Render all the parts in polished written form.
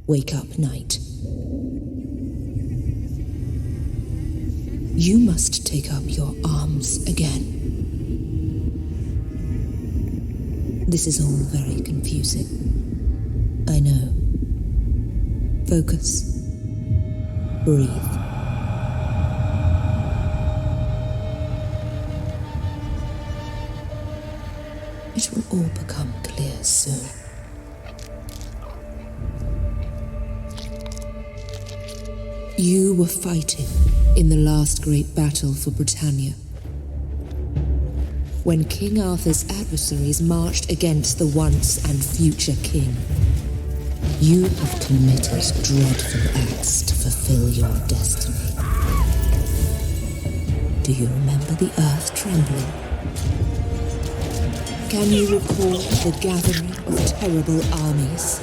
Wake up, knight. You must take up your arms again. This is all very confusing. I know. Focus. Breathe. It will all become clear soon. You were fighting in the last great battle for Britannia, when King Arthur's adversaries marched against the once and future king. You have committed dreadful acts to fulfill your destiny. Do you remember the earth trembling? Can you recall the gathering of terrible armies?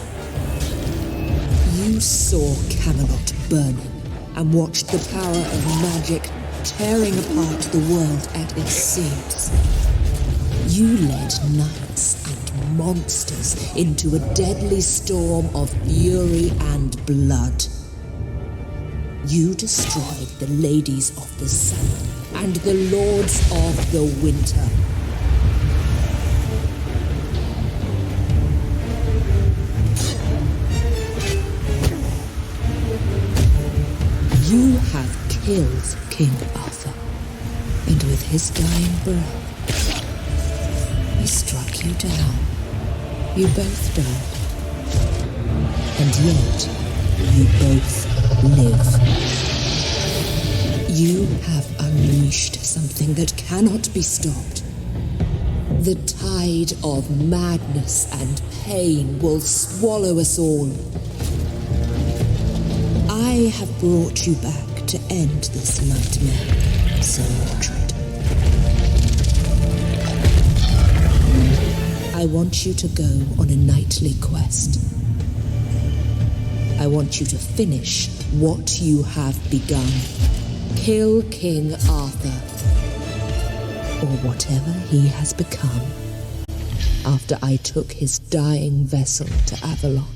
You saw Camelot burning and watched the power of magic tearing apart the world at its seams. You led knights and monsters into a deadly storm of fury and blood. You destroyed the ladies of the sun and the lords of the winter. You have killed King Arthur, and with his dying breath, he struck you down. You both died. And yet, you both live. You have unleashed something that cannot be stopped. The tide of madness and pain will swallow us all. I have brought you back to end this nightmare, Sir Mordred. I want you to go on a knightly quest. I want you to finish what you have begun. Kill King Arthur, or whatever he has become, after I took his dying vessel to Avalon.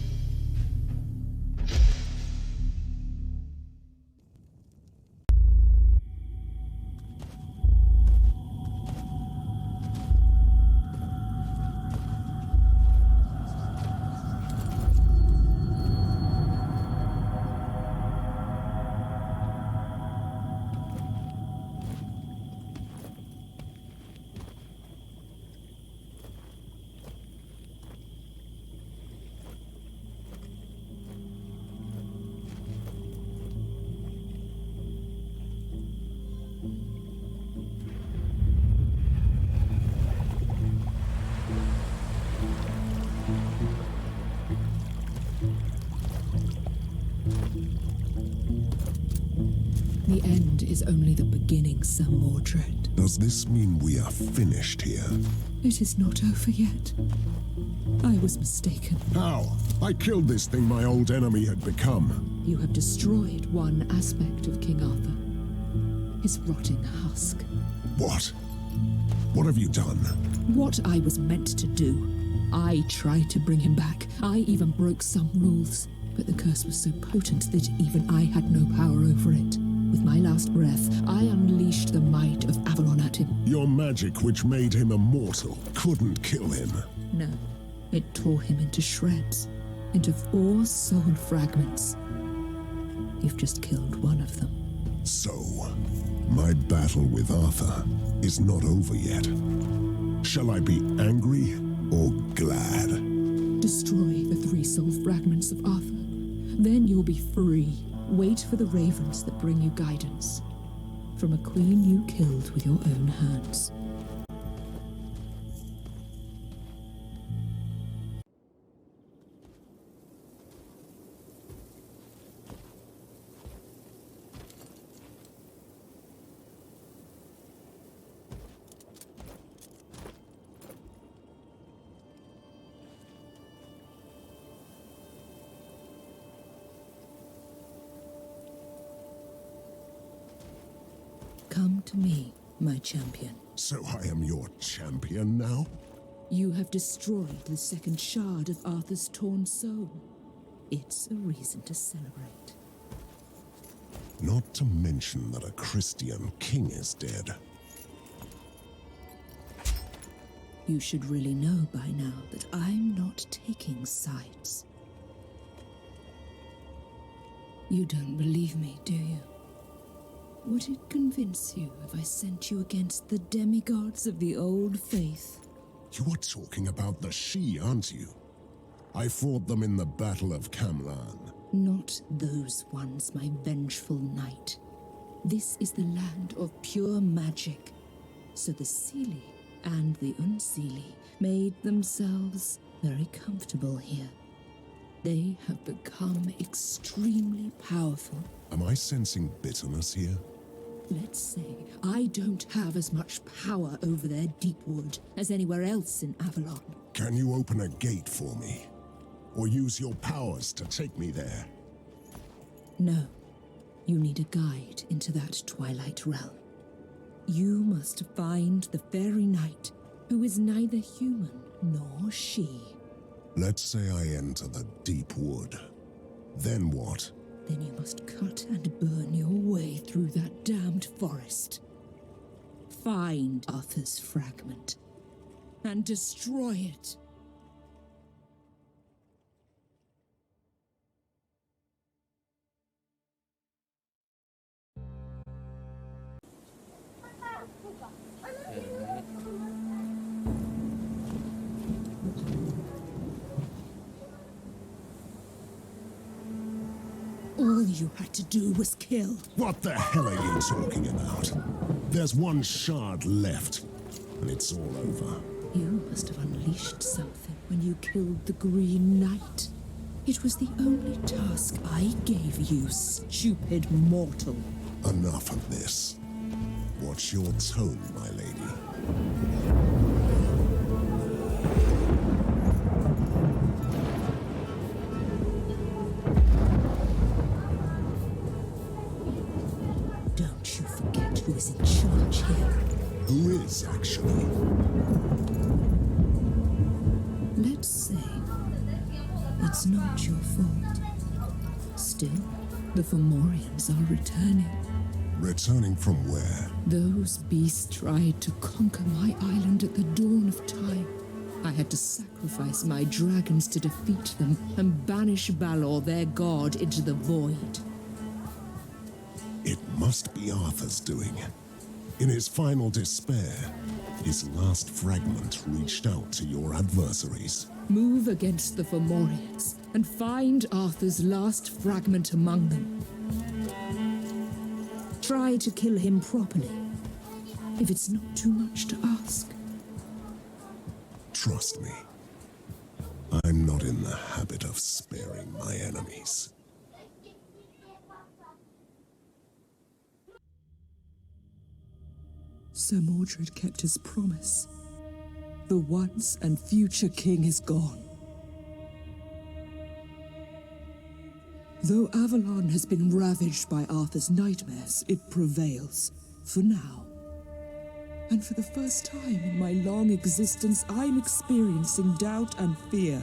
The end is only the beginning, Sir Mordred. Does this mean we are finished here? It is not over yet. I was mistaken. How? I killed this thing my old enemy had become. You have destroyed one aspect of King Arthur. His rotting husk. What? What have you done? What I was meant to do. I tried to bring him back. I even broke some rules. But the curse was so potent that even I had no power over it. With my last breath, I unleashed the might of Avalon at him. Your magic, which made him immortal, couldn't kill him. No, it tore him into shreds, into 4 soul fragments. You've just killed one of them. So, my battle with Arthur is not over yet. Shall I be angry or glad? Destroy the 3 soul fragments of Arthur. Then you'll be free. Wait for the ravens that bring you guidance. From a queen you killed with your own hands. Come to me, my champion. So I am your champion now? You have destroyed the second shard of Arthur's torn soul. it's a reason to celebrate. Not to mention that a Christian king is dead. You should really know by now that I'm not taking sides. You don't believe me, do you? Would it convince you if I sent you against the demigods of the old faith? You are talking about the Sidhe, aren't you? I fought them in the Battle of Camlan. Not those ones, my vengeful knight. This is the land of pure magic. So the Seelie and the Unseelie made themselves very comfortable here. They have become extremely powerful. Am I sensing bitterness here? Let's say I don't have as much power over their deep wood as anywhere else in Avalon. Can you open a gate for me? Or use your powers to take me there? No. You need a guide into that twilight realm. You must find the fairy knight, who is neither human nor she. Let's say I enter the deep wood. Then what? Then you must cut and burn your way through that damned forest. Find Arthur's fragment and destroy it. All you had to do was kill. What the hell are you talking about? There's one shard left, and it's all over. You must have unleashed something when you killed the Green Knight. It was the only task I gave you, stupid mortal. Enough of this. Watch your tone, my lady. Don't you forget who is in charge here. Who is, actually? Let's say it's not your fault. Still, the Fomorians are returning. Returning from where? Those beasts tried to conquer my island at the dawn of time. I had to sacrifice my dragons to defeat them and banish Balor, their god, into the void. It must be Arthur's doing. In his final despair, his last fragment reached out to your adversaries. Move against the Fomorians and find Arthur's last fragment among them. Try to kill him properly, if it's not too much to ask. Trust me, I'm not in the habit of sparing my enemies. Sir Mordred kept his promise. The once and future king is gone. Though Avalon has been ravaged by Arthur's nightmares, it prevails, for now. And for the first time in my long existence, I'm experiencing doubt and fear.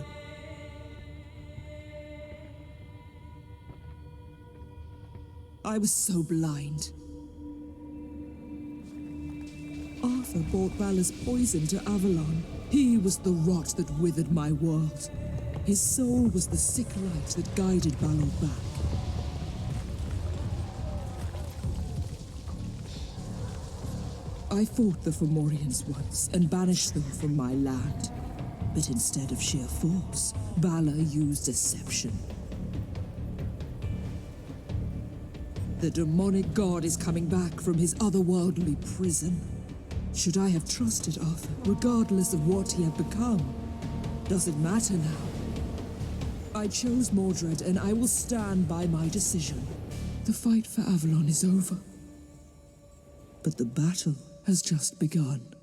I was so blind. Arthur brought Valor's poison to Avalon. He was the rot that withered my world. His soul was the sick light that guided Balor back. I fought the Fomorians once and banished them from my land. But instead of sheer force, Balor used deception. The demonic god is coming back from his otherworldly prison. Should I have trusted Arthur, regardless of what he had become? Does it matter now? I chose Mordred, and I will stand by my decision. The fight for Avalon is over. But the battle has just begun.